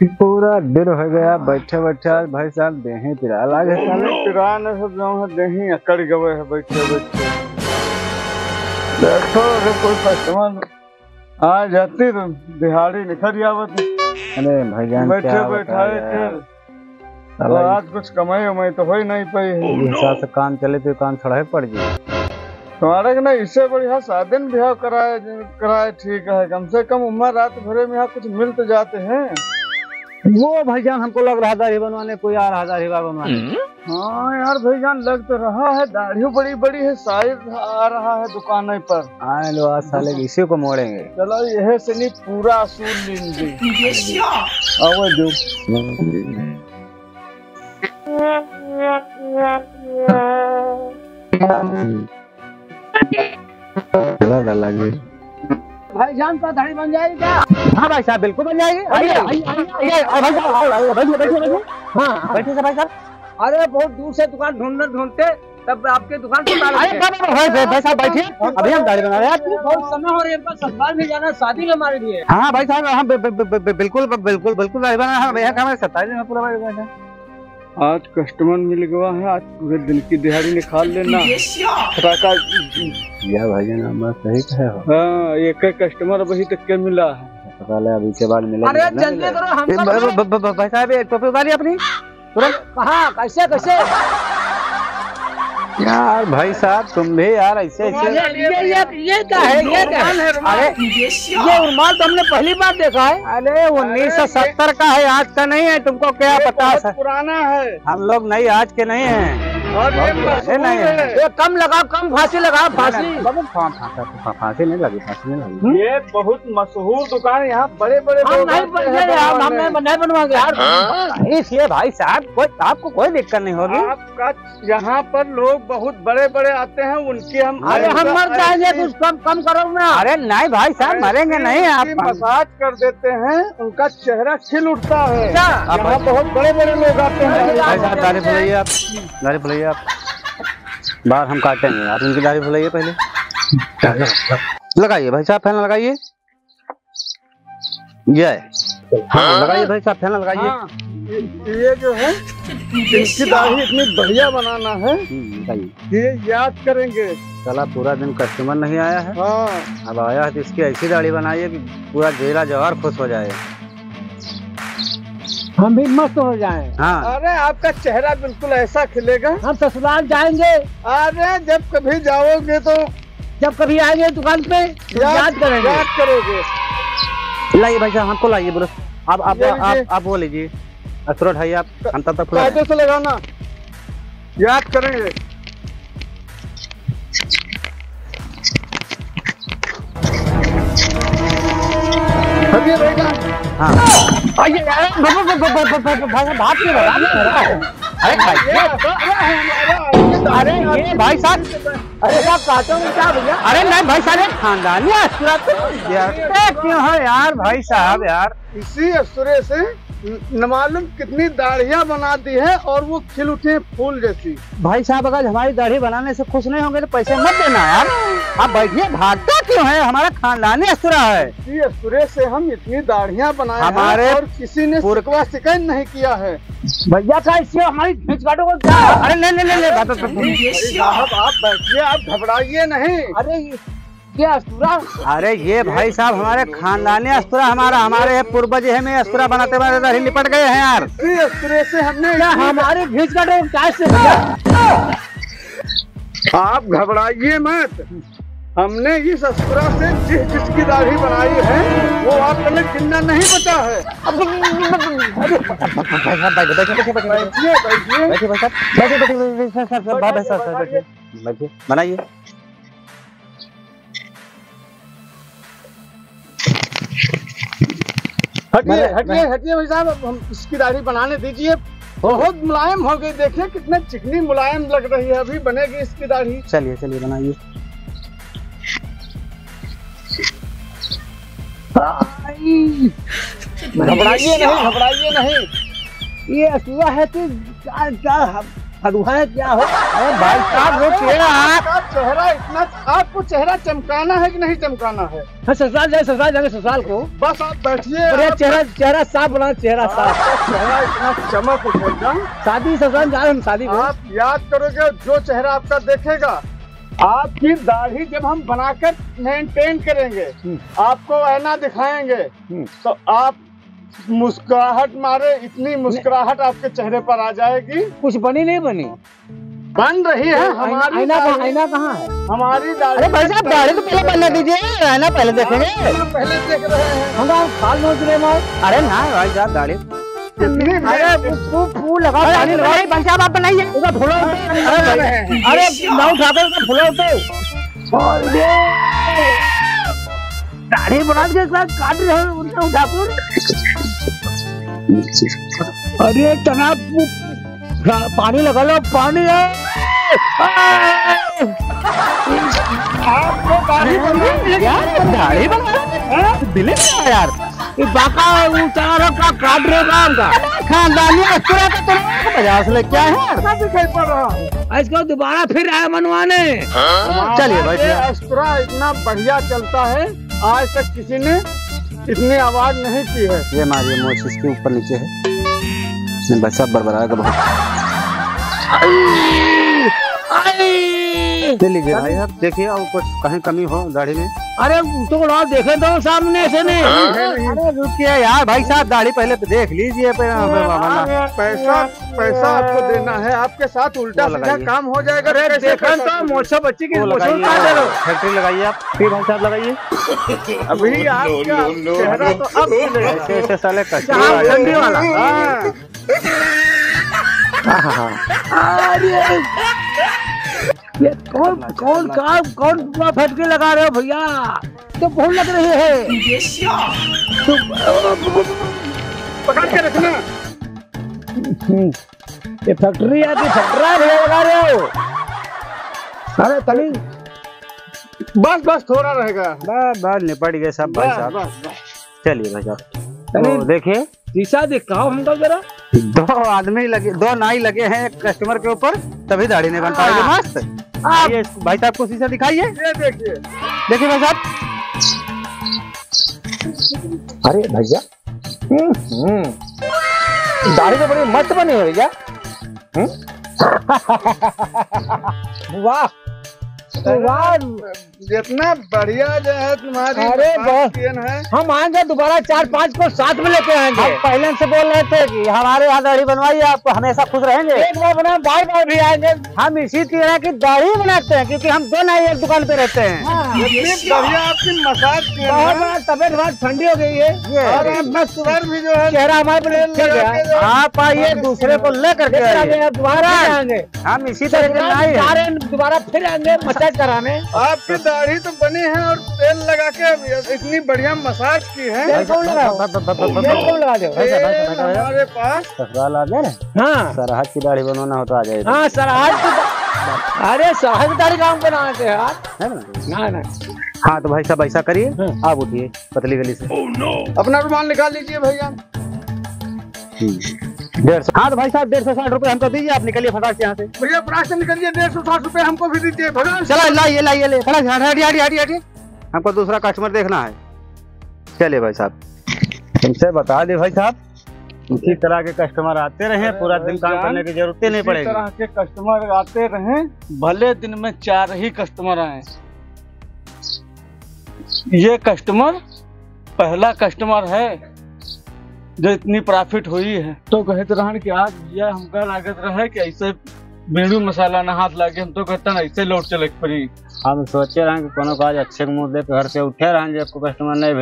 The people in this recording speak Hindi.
पूरा दिन हो गया बैठे बैठे। आज भाई साहब देही पिरा लागे साले। पिरा न सब जाऊँ है देही अकड़ गए है बैठे बैठे। देखो अगर कोई कस्टमर आ जाती तो दिहाड़ी निकल आवत। अरे भाईजान बैठे बैठाए के तो आज कुछ कमाई उमाई तो हो ही नहीं पाई है। हिसाब से काम चले तो काम थोड़ा पड़ जाए। तुम्हारे ना इससे बढ़िया साधन ब्याह कराए ठीक है। कम से कम उम्र रात भरे में यहाँ कुछ मिल तो जाते हैं। वो भाईजान हमको लग रहा दाढ़ी बनवाने कोई आ रहा दाढ़ी बनवाने। हाँ यार भाईजान लग तो रहा है दाढ़ी बड़ी बड़ी है शायद आ रहा है दुकान पर। आए लो आज साले इसी को मोड़ेंगे। चलो यह से नहीं पूरा असूल लेंगे। आओ जो लगे भाईजान का दाढ़ी बन जाएगी क्या? हाँ भाई साहब बिल्कुल बन जाएगी। हाँ बैठे भाई साहब। अरे बहुत दूर से दुकान ढूंढते तब आपके दुकान पे भाई साहब बैठिए अभी हम दाढ़ी बना रहे हैं। बहुत समय हो रही है ससुराल भी जाना शादी में हमारे लिए। हाँ भाई साहब हम बिल्कुल बिल्कुल बिल्कुल दाढ़ी बना है। भैया काम 27 में पूरा। आज कस्टमर मिल गया है। आज पूरे दिन की दिहाड़ी निकाल लेना। या भाईजान सही कहे हो। हाँ एक कस्टमर वही तक के मिला है। अभी के बाद मिला। अरे जल्दी करो हम भाई साहब एक टोपी उतारिए अपनी तुरंत। कहाँ कैसे कैसे यार भाई साहब तुम भी यार ऐसे ऐसे। ये क्या है ये क्या है? अरे ये रुमाल तो हमने पहली बार देखा है। अरे 1970 का है आज का नहीं है। तुमको क्या पता है? पुराना है। हम लोग नहीं आज के नहीं है। और नहीं है। ये कम लगाओ कम फांसी लगाओ फांसी। फांसी नहीं लगी फांसी नहीं लगी। ये बहुत मशहूर दुकान यहाँ बड़े बड़े हम नहीं बनवाएंगे यार। इसलिए भाई साहब कोई आपको कोई दिक्कत नहीं होगी। आपका यहाँ पर लोग बहुत बड़े बड़े आते हैं उनकी हम अरे हम मर जाएंगे कुछ कम करो ना। अरे नहीं भाई साहब मरेंगे नहीं। आप मसाज कर देते हैं उनका चेहरा खिल उठता है। यहाँ बहुत बड़े बड़े लोग आते हैं। दाढ़ी फुलाइए आप दाढ़ी फुलाइए आप बाहर हम काटेंगे। आप उनकी दाढ़ी फुलाइए पहले। लगाइए भाई साहब फैन लगाइए। हाँ लगाइए भाई साहब फैन लगाइए। ये जो है इनकी दाढ़ी इतनी बढ़िया बनाना है ये याद करेंगे। चला पूरा दिन कस्टमर नहीं आया है। हाँ अब आया है तो इसकी ऐसी दाढ़ी बनाइए कि पूरा जेला जवाहर खुश हो जाए। हम भी मस्त हो जाएं। हाँ अरे आपका चेहरा बिल्कुल ऐसा खिलेगा। हम ससुराल जाएंगे। अरे जब कभी जाओगे तो जब कभी आएंगे दुकान पे याद करोगे। लाइए भाई साहब हमको लाइए बोलो। आप वो लीजिए असुर उठाइए आप। हम तब तक कायदे से लगाना याद करेंगे। हाँ अरे ये भाई साहब अरे आप काटो क्या भैया? अरे नहीं भाई साहब खानदानी असुरा क्यों है यार भाई साहब यार। इसी असुरे से न मालूम कितनी दाढ़ियां बना दी है और वो खिल उठे फूल जैसी। भाई साहब अगर हमारी दाढ़ी बनाने से खुश नहीं होंगे तो पैसे मत देना यार। आप बैठिए भागता क्यों है? हमारा खानदानी असुरा है। इसी असुरे से हम इतनी दाढ़ियां बनाए हमारे और किसी ने शिकायत नहीं किया है। भैया का इससे हमारी खींच काटो को क्या? अरे नहीं आप बैठिए आप घबराइए नहीं। अरे क्या अस्तुरा? अरे ये भाई साहब हमारे खानदानी अस्तुरा हमारे पूर्वज में अस्तुरा बनाते बनाते लिपट गए हैं यार। इसी असुरे से हमने हमारे खींच काटो कैसे भैया? आप घबराइए मत। हमने इस असुरा से जिसकी दाढ़ी बनाई है वो आप कल जिंदा नहीं बचा है। बैठिए बनाइए। हटिए हटिए हटिए भाई साहब हम इसकी दाढ़ी बनाने दीजिए। बहुत मुलायम हो गई। देखिए कितने चिकनी मुलायम लग रही है। अभी बनेगी इसकी दाढ़ी। चलिए चलिए बनाइए। घबराइए नहीं घबराइए नहीं। ये असूरा है तो क्या फरुहा है क्या हो? अरे भाई साहब रुकिए आप। आपका चेहरा इतना, आपको चेहरा चमकाना है कि नहीं चमकाना है? हाँ, ससुराल जाएंगे ससुराल को। बस आप बैठिए। अरे चेहरा साफ बना, चेहरा साफ। आपका चेहरा इतना चमक उठेगा, शादी ससुराल जा रहे हम शादी को। आप याद करोगे जो चेहरा आपका देखेगा। आपकी दाढ़ी जब हम बनाकर मेंटेन करेंगे, आपको आईना दिखाएंगे, तो आप मुस्कुराहट मारे, इतनी मुस्कुराहट आपके चेहरे पर आ जाएगी। कुछ बनी नहीं बनी? बन रही है हमारी आईना दाढ़ी। आईना कहाँ है? हमारी दाढ़ी। अरे भाई साहब दाढ़ी तो पहले बनने दीजिए, आईना पहले देखेंगे। पहले देख रहे हैं। हम फाल नोच रहे मार। अरे ना भाई साहब दाढ़ी इतनी अरे फूल लगा, पानी लगा। भाई साहब आप बनाइए। उसका फूला अरे ना उठाते उसका फूला उठो। दाढ़ी बना के काट रहे हो उनका उठाकर। अरे तना पानी लगा लो, पानी है। आपको दाढ़ी बनवानी है? दाढ़ी बना दिले क्या यार? ये बाका उतारो का काट रहे काम का खानदानी अस्कुरा का तो 50 ले क्या है? क्या दिखाई पड़ रहा है? इसको दोबारा फिर आया मनवाने। चलिए बैठिए। अस्त्रा इतना बढ़िया चलता है, आज तक किसी ने इतनी आवाज नहीं की है। ये मारिए मोच इसके ऊपर नीचे है, इसने बस सब बरबराएगा बहुत। ले लीजिए भाई आप, देखिए और कुछ कहीं कमी हो दाढ़ी में। अरे तो देखे तो सामने से नहीं। अरे रुकिए यार भाई साहब, दाढ़ी पहले तो देख लीजिए। पैसा आपको देना है, आपके साथ उल्टा सीधा काम हो जाएगा। अरे देखा तो मोछा बच्ची की फैक्ट्री लगाइए आप, फिर भाई साहब लगाइए। अभी आपका चेहरा तो अब ऐसे ऐसे साले ठंडी वाला। ये कौन फटके लगा रहे हो भैया? तो बहुत लग रही है। पकड़ के रखना। ये फैक्ट्री है कि फैक्ट्रा भैया लगा रहे हो? अरे तली बस थोड़ा रहेगा। बस निपट गए सब भाई साहब। चलिए भाई साहब तो देखिए, शीशा दिखाओ हमको जरा। 2 आदमी लगे, 2 नाई लगे हैं एक कस्टमर के ऊपर, तभी दाढ़ी नहीं बन पाएगी। मस्त आइए भाई साहब को शीशा दिखाइए। ये देखिए, देखिए भाई साहब। अरे भैया दाढ़ी तो बड़ी मस्त बनी है भैया। वाह वाह, जितना बढ़िया जो है तुम्हारी अरे बहुत है। हम आएंगे दोबारा 4-5 को साथ में लेके आएंगे। हम पहले से बोल रहे थे कि हमारे यहाँ दाढ़ी बनवाइए, आपको हमेशा खुश रहेंगे। एक बार बना, बार भी आएंगे। हम इसी तरह की दाढ़ी बनाते हैं क्योंकि हम 2 नाई एक दुकान पे रहते हैं। इतनी बढ़िया आपकी मसाज की है। बहुत बड़ा तबियत बहुत ठंडी हो गई है। और आपका सुगर भी जो है चेहरा हमारे पर खिल गया। आप आइए दूसरे को लेकर के आइए। दोबारा आएंगे हम इसी तरह के नाई हैं। दोबारा फिर आएंगे मसाज कराने। आपकी दाढ़ी तो बनी है और तेल लगा के इतनी बढ़िया मसाज की है। तेल कौन लगाओ? तेल कौन लगा दो? तेल हमारे पास ससुराल आ गया ना, हाँ सरहद की दाढ़ी बनवाना हो तो आ जाए। हाँ सरहद। अरे सरहद की दाढ़ी काम बनाना थे यार। है ना? ना हाँ तो भाई साहब ऐसा करिए, आप उठिए पतली गली से। अपना रुमाल निकाल लीजिए भैया। 150। हाँ तो भाई साहब 150-60 रुपए हमको दीजिए, आप निकलिए फटाक से यहाँ से। भैया ब्रांच से निकलिए, 150-60 रुपए हमको भी दीजिए। भगवान चला लाइए ले खड़ा, हटिए। हमको दूसरा कस्टमर देखना है। चलिए भाई साहब, तुमसे बता दे भाई साहब, इसी तरह के कस्टमर आते रहे, पूरा दिन काम करने की जरूरत नहीं इस पड़ेगी। तरह के कस्टमर आते रहे, भले दिन में 4 ही कस्टमर आए। ये कस्टमर पहला कस्टमर है जो इतनी प्रॉफिट हुई है। तो कहते रहन कि आज ये हमका लागत रहे कि ऐसे बेड़ू मसाला ना हाथ लागे, हम तो कहते ना ऐसे लौट चले पड़ी। हम सोचे रहे कि कोनो काज अच्छे के मुद्दे पे घर से उठे रहे, जब को कस्टमर नहीं भेटे।